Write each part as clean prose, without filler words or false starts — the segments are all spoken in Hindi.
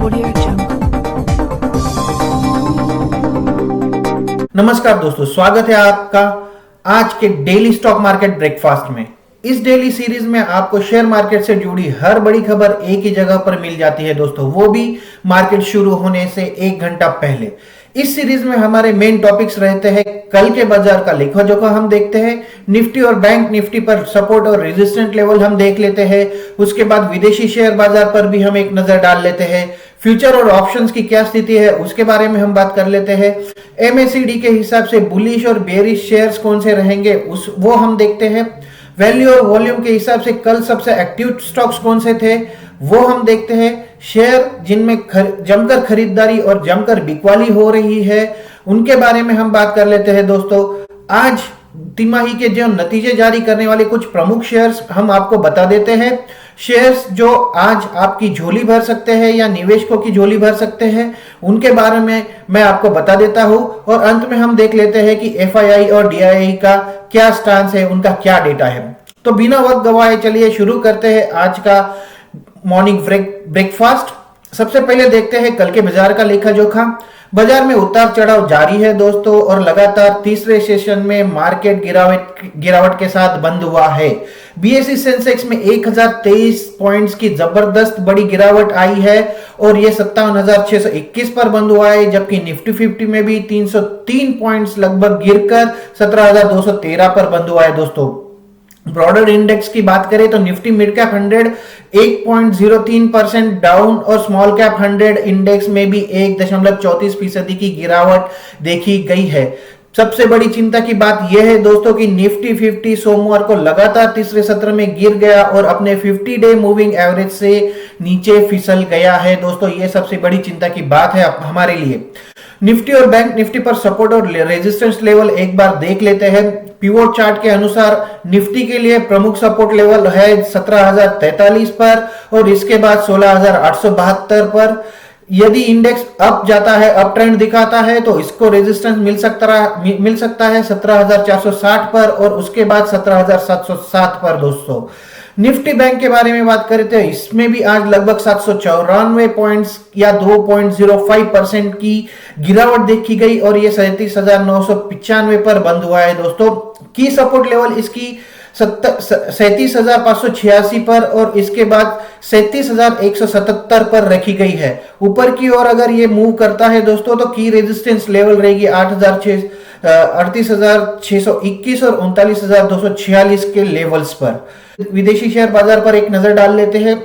Audio Jungle. नमस्कार दोस्तों, स्वागत है आपका आज के डेली स्टॉक मार्केट ब्रेकफास्ट में। इस डेली सीरीज में आपको शेयर मार्केट से जुड़ी हर बड़ी खबर एक ही जगह पर मिल जाती है दोस्तों, वो भी मार्केट शुरू होने से 1 घंटा पहले। इस सीरीज में हमारे मेन टॉपिक्स रहते हैं कल के बाजार का लेखा जोखा हम देखते हैं, निफ्टी और बैंक निफ्टी पर सपोर्ट और रेजिस्टेंट लेवल हम देख लेते हैं, उसके बाद विदेशी शेयर बाजार पर भी हम एक नजर डाल लेते हैं, फ्यूचर और ऑप्शंस की क्या स्थिति है उसके बारे में हम बात कर लेते हैं, एमएसीडी के हिसाब से बुलिश और बेरिश शेयर्स कौन से रहेंगे वो हम देखते हैं, वैल्यू और वॉल्यूम के हिसाब से कल सबसे एक्टिव स्टॉक्स कौन से थे वो हम देखते हैं, शेयर जिनमें जमकर खरीदारी और जमकर बिकवाली हो रही है उनके बारे में हम बात कर लेते हैं दोस्तों। आज तिमाही के जो नतीजे जारी करने वाले कुछ प्रमुख शेयर्स हम आपको बता देते हैं, शेयर्स जो आज आपकी झोली भर सकते हैं या निवेशकों की झोली भर सकते हैं उनके बारे में मैं आपको बता देता हूं, और अंत में हम देख लेते हैं कि एफआईआई और डीआईआई का क्या स्टांस है, उनका क्या डेटा है। तो बिना वक्त गवाए चलिए शुरू करते हैं आज का मॉर्निंग ब्रेकफास्ट। सबसे पहले देखते हैं कल के बाजार का लेखा जोखा। बाजार में उतार चढ़ाव जारी है दोस्तों, और लगातार तीसरे सेशन में मार्केट गिरावट के साथ बंद हुआ है। बीएसई सेंसेक्स में 1023 पॉइंट्स की जबरदस्त बड़ी गिरावट आई है और ये 57,621 पर बंद हुआ है, जबकि निफ्टी 50 में भी 303 पॉइंट्स लगभग गिरकर 17,213 पर बंद हुआ है दोस्तों। ब्रॉडर इंडेक्स की बात करें तो निफ्टी मिड कैप 100 1.03% डाउन और स्मॉल कैप 100 इंडेक्स में भी 1.34% की गिरावट देखी गई है। सबसे बड़ी चिंता की बात यह है दोस्तों कि निफ्टी 50 सोमवार को लगातार तीसरे सत्र में गिर गया और अपने 50 डे मूविंग एवरेज से नीचे फिसल गया है दोस्तों। यह सबसे बड़ी चिंता की बात है हमारे लिए। निफ्टी और बैंक निफ्टी पर सपोर्ट और रेजिस्टेंस लेवल एक बार देख लेते हैं। पिवोट चार्ट के अनुसार निफ्टी के लिए प्रमुख सपोर्ट लेवल है 17,043 पर और इसके बाद 16,872 पर। यदि इंडेक्स अप जाता है, अप ट्रेंड दिखाता है, तो इसको रेजिस्टेंस मिल सकता है 17,460 पर और उसके बाद 17,707 पर दोस्तों। निफ्टी बैंक के बारे में बात करें तो इसमें भी आज लगभग 794 पॉइंट्स या 2.05% की गिरावट देखी गई और ये 37,995 पर बंद हुआ है दोस्तों। की सपोर्ट लेवल इसकी 37,586 पर और इसके बाद 37,177 पर रखी गई है। ऊपर की ओर अगर ये मूव करता है दोस्तों तो की रेजिस्टेंस लेवल रहेगी 38,621 और 39,246 के लेवल्स पर। विदेशी शेयर बाजार पर एक नजर डाल लेते हैं।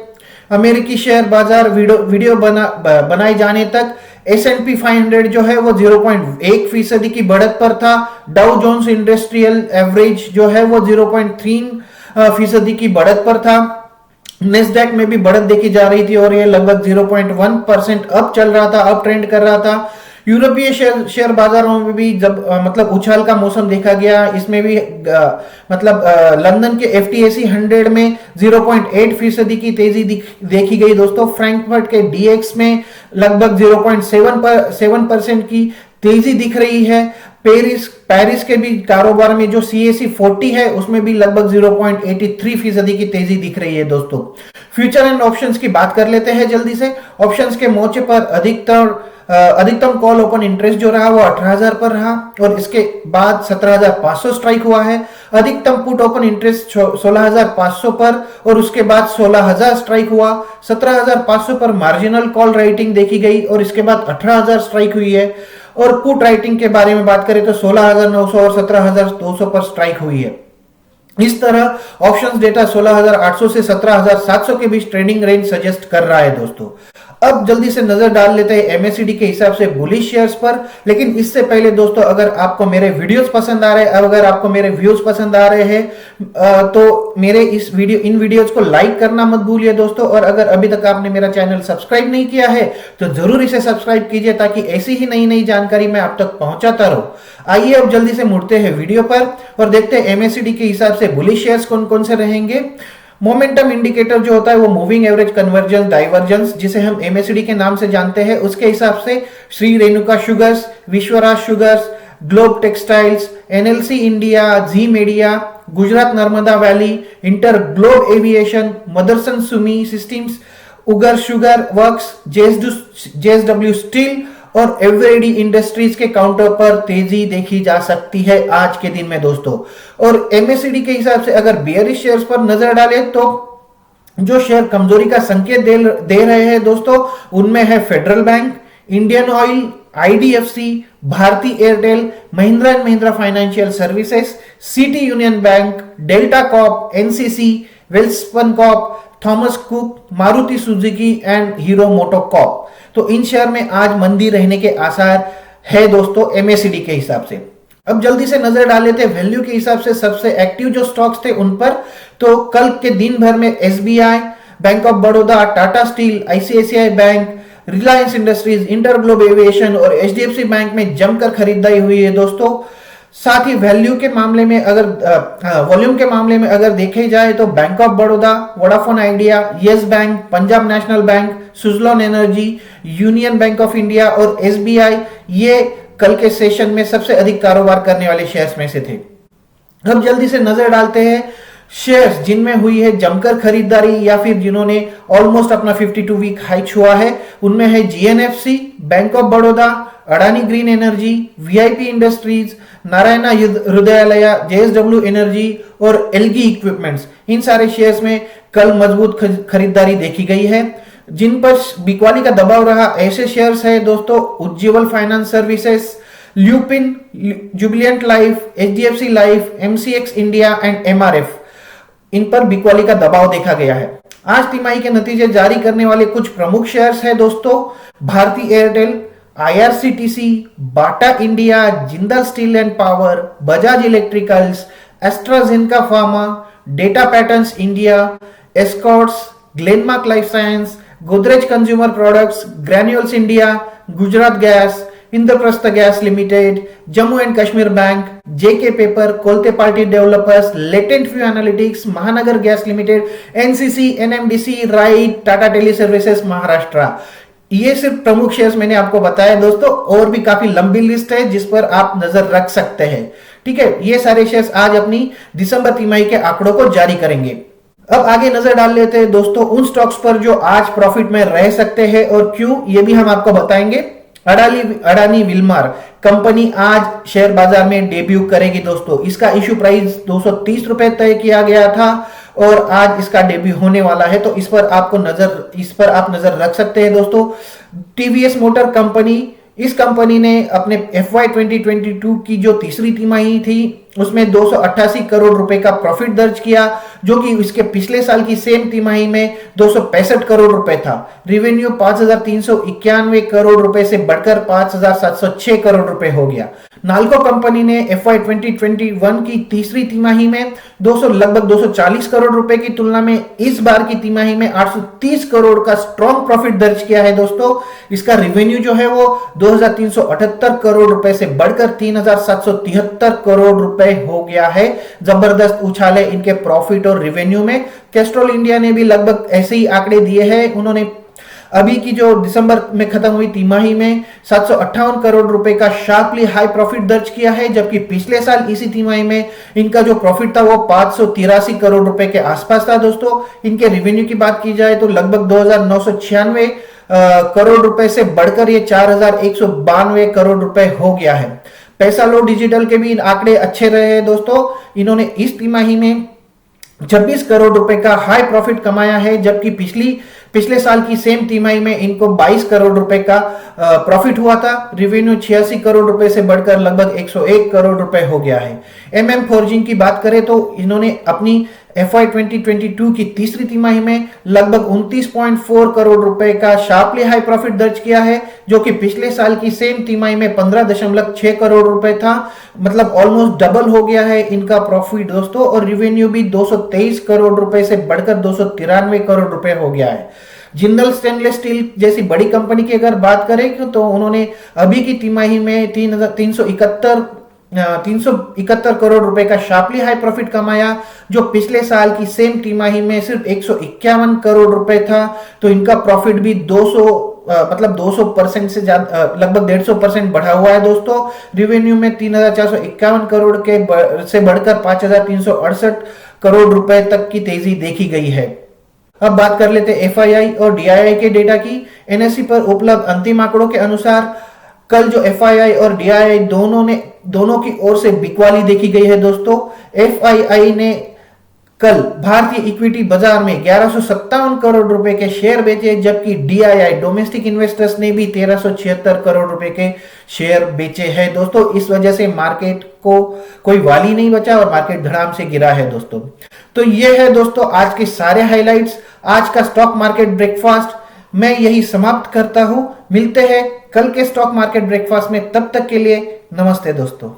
अमेरिकी शेयर बाजार वीडियो बनाए जाने तक S&P 500 जो है वो 0.1% की बढ़त पर था। डाउ जोन्स इंडस्ट्रियल एवरेज जो है वो 0.3% की बढ़त पर था। नेस्डैक में भी बढ़त देखी जा रही थी और ये लगभग 0.1% अप चल रहा था, अप ट्रेंड कर रहा था। यूरोपीय शेयर बाजारों में भी जब उछाल का मौसम देखा गया, इसमें भी लंदन के FTSE 100 में 0.8% की तेजी देखी गई दोस्तों। फ्रैंकफर्ट के DX में लगभग 0.7% की तेजी दिख रही है। पेरिस के भी कारोबार में जो CAC 40 है उसमें भी लगभग 0.83% की तेजी दिख रही है दोस्तों। फ्यूचर एंड ऑप्शंस की बात कर लेते हैं जल्दी से। ऑप्शंस के मोर्चे पर अधिकतम कॉल ओपन इंटरेस्ट जो रहा वो 18,000 पर रहा और इसके बाद 17,500 स्ट्राइक हुआ है। अधिकतम पुट ओपन इंटरेस्ट 16,500 पर और उसके बाद 16,000 स्ट्राइक हुआ। 17,500 पर मार्जिनल कॉल राइटिंग देखी गई और इसके बाद 18,000 स्ट्राइक हुई है। और पुट राइटिंग के बारे में बात करें तो 16,900 और 17,200 पर स्ट्राइक हुई है। इस तरह ऑप्शंस डेटा 16,800 से 17,700 के बीच ट्रेडिंग रेंज सजेस्ट कर रहा है दोस्तों। अब जल्दी से नजर डाल लेते हैं एमएसीडी के हिसाब से बुलिश शेयर्स पर। लेकिन इससे पहले दोस्तों, अगर आपको मेरे वीडियोस पसंद आ रहे हैं, अगर आपको मेरे व्यूज पसंद आ रहे हैं तो मेरे इन वीडियोस को लाइक करना मत भूलिए दोस्तों। और अगर अभी तक आपने मेरा चैनल सब्सक्राइब नहीं किया है तो जरूर इसे सब्सक्राइब कीजिए ताकि ऐसी ही नई जानकारी मैं आप तक पहुंचाता रहूं। आइए अब जल्दी से मुड़ते हैं वीडियो पर और देखते हैं एमएसीडी के हिसाब से बुलिश शेयर्स कौन कौन से रहेंगे। मोमेंटम इंडिकेटर जो होता है वो मूविंग एवरेज कन्वर्जेंस डाइवर्जेंस, जिसे हम एमएसीडी के नाम से जानते हैं, उसके हिसाब से Shri Renuka sugars, Vishwaraj sugars, globe textiles, NLC India, Zee media, Gujarat Narmada valley, inter globe aviation, Motherson Sumi systems Ugar sugar works, JSW steel और एवरेडी इंडस्ट्रीज के काउंटर पर तेजी देखी जा सकती है आज के दिन में दोस्तों। और एमएससीडी के हिसाब से अगर बेयरिश शेयर्स पर नजर डालें तो जो शेयर कमजोरी का संकेत दे रहे हैं दोस्तों, उनमें है Federal Bank, Indian Oil, IDFC, Bharti Airtel, Mahindra and Mahindra Financial Services, City Union Bank, Delta Corp, NCC, Welspun Corp, Thomas Cook, Maruti Suzuki and Hero MotoCorp. तो इन शेयर में आज मंदी रहने के आसार है दोस्तों एमएससीडी के हिसाब से। अब जल्दी से नजर डाल लेते हैं वैल्यू के हिसाब से सबसे एक्टिव जो स्टॉक्स थे उन पर। तो कल के दिन भर में SBI, bank of Baroda, Tata steel, ICICI bank, Reliance industries, InterGlobe aviation और एचडीएफसी बैंक में जमकर खरीदारी हुई है दोस्तों। साथ ही वैल्यू के मामले में अगर वॉल्यूम के मामले में अगर देखे जाए तो bank of Baroda, Vodafone idea, yes bank, Punjab national bank, Suzlon energy, union bank of India और एसबीआई ये कल के सेशन में सबसे अधिक कारोबार करने वाले शेयर्स में से थे। अब जल्दी से नजर डालते हैं शेयर्स जिनमें हुई है जमकर खरीदारी या फिर जिन्होंने ऑलमोस्ट अपना 52 वीक हाई छुआ है। उनमें है GNFC, bank of Baroda, Adani green energy, VIP industries, Narayana Hrudayalaya, JSW energy और एलगी इक्विपमेंट्स। इन सारे शेयर्स में कल मजबूत खरीदारी देखी गई है। जिन पर बिकवाली का दबाव रहा ऐसे शेयर्स है दोस्तों Ujjivan finance services, Lupin, Jubilant life, HDFC life, MCX India and MRF. इन पर बिकवाली का दबाव देखा गया है। आज तिमाही के नतीजे जारी करने वाले कुछ प्रमुख शेयर्स हैं दोस्तों Bharti Airtel, IRCTC, Bata India, Jindal steel and power, Bajaj electricals, AstraZeneca pharma, data patterns India, Escorts, Glenmark life science, Godrej consumer products, Granules India, Gujarat gas, Indraprastha gas limited, Jammu and Kashmir bank, JK paper, Kolte पार्टी developers, latent view analytics, Mahanagar gas limited, NCC, NMDC, RITES, Tata tele services Maharashtra. ये सिर्फ प्रमुख शेयर्स मैंने आपको बताया दोस्तों, और भी काफी लंबी लिस्ट है जिस पर आप नजर रख सकते हैं। ठीक है, ये सारे शेयर्स आज अपनी दिसंबर तिमाही के आंकड़ों को जारी करेंगे। अब आगे नजर डाल लेते हैं दोस्तों उन स्टॉक्स पर जो आज प्रॉफिट में रह सकते हैं और क्यों, ये भी हम आपको बताएंगे। अडानी विल्मार कंपनी आज शेयर बाजार में डेब्यू करेगी दोस्तों। इसका इश्यू प्राइस 230 रुपए तय किया गया था और आज इसका डेब्यू होने वाला है, तो इस पर आप नजर रख सकते हैं दोस्तों। टीवीएस मोटर कंपनी, इस कंपनी ने अपने FY 2022 की जो तीसरी तिमाही थी उसमेमें 288 करोड़ रुपए का प्रॉफिट दर्ज किया, जो कि इसके पिछले साल की सेम तिमाही में 265 करोड़ रुपए था। रेवेन्यू 5,391 करोड़ रुपए से बढ़कर 5,706 करोड़ रुपए हो गया। नाल्को कंपनी ने FY 2021 की तीसरी तिमाही में लगभग 240 करोड़ रुपए की तुलना में इस बार की तिमाही में 830 करोड़ का स्ट्रॉन्ग प्रॉफिट दर्ज किया है दोस्तों। इसका रेवेन्यू जो है वो 2,378 करोड़ रुपए से बढ़कर 3,773 करोड़ रुपए हो गया है। जबरदस्त उछाले इनके प्रॉफिट और रेवेन्यू में। कैस्ट्रॉल इंडिया ने भी लगभग ऐसे ही आंकड़े दिए हैं। उन्होंने अभी की जो दिसंबर में खत्म हुई तिमाही में 758 करोड़ रुपए का शार्पली हाई प्रॉफिट दर्ज किया है, जबकि पिछले साल इसी तिमाही में इनका जो प्रॉफिट था वो 583 करोड़ रुपए के आसपास था दोस्तों। इनके रेवेन्यू की बात की जाए तो लगभग 2,996 करोड़ रुपए से बढ़कर ये 4,192 करोड़ रुपए हो गया है। पैसा लो डिजिटल के भी आंकड़े अच्छे रहे हैं दोस्तों। इन्होंने इस तिमाही में 26 करोड़ रुपए का हाई प्रॉफिट कमाया है, जबकि पिछले साल की सेम तिमाही में इनको 22 करोड़ रुपए का प्रॉफिट हुआ था। रेवेन्यू 86 करोड़ रुपए से बढ़कर लगभग 101 करोड़ रुपए हो गया है। MM फोर्जिंग की बात करें तो इन्होंने अपनी FY 2022 की तीसरी तिमाही में लगभग 29.4 करोड़ रुपए का शार्पली हाई प्रॉफिट दर्ज किया है, जो कि पिछले साल की सेम तिमाही में 15.6 करोड़ रुपए था। मतलब ऑलमोस्ट डबल हो गया है इनका प्रॉफिट दोस्तों, और रेवेन्यू भी 223 करोड़ रुपए से बढ़कर 293 करोड़ रुपए हो गया है। जिंदल स्टेनलेस स्टील जैसी बड़ी कंपनी की अगर बात करें तो उन्होंने अभी की तिमाही में 371 करोड़ रुपए का शार्पली हाई प्रॉफिट कमाया, जो पिछले साल की सेम तिमाही में सिर्फ 151 करोड़ रुपए था। तो इनका प्रॉफिट भी 200% से ज्यादा लगभग 150% बढ़ा हुआ है दोस्तों। रेवेन्यू में 3,451 करोड़ से बढ़कर 5,368 करोड़ रुपए तक की तेजी देखी गई है। अब बात कर लेते हैं एफआईआई और डीआईआई के डेटा की। एनएसई पर उपलब्ध अंतिम आंकड़ों के अनुसार कल जो एफआईआई और डीआईआई दोनों की ओर से बिकवाली देखी गई है दोस्तों। एफआईआई ने कल भारतीय इक्विटी बाजार में 1157 करोड़ रुपए के शेयर बेचे, जबकि डीआईआई डोमेस्टिक इन्वेस्टर्स ने भी 1376 करोड़ रुपए के शेयर बेचे हैं दोस्तों। इस वजह से मार्केट को कोई वाली नहीं बचा और मार्केट धड़ाम से गिरा है दोस्तों। तो ये है दोस्तों आज के सारे हाइलाइट्स, आज का स्टॉक मार्केट ब्रेकफास्ट मैं यही समाप्त करता हूं। मिलते हैं कल के स्टॉक मार्केट ब्रेकफास्ट में, तब तक के लिए नमस्ते दोस्तों।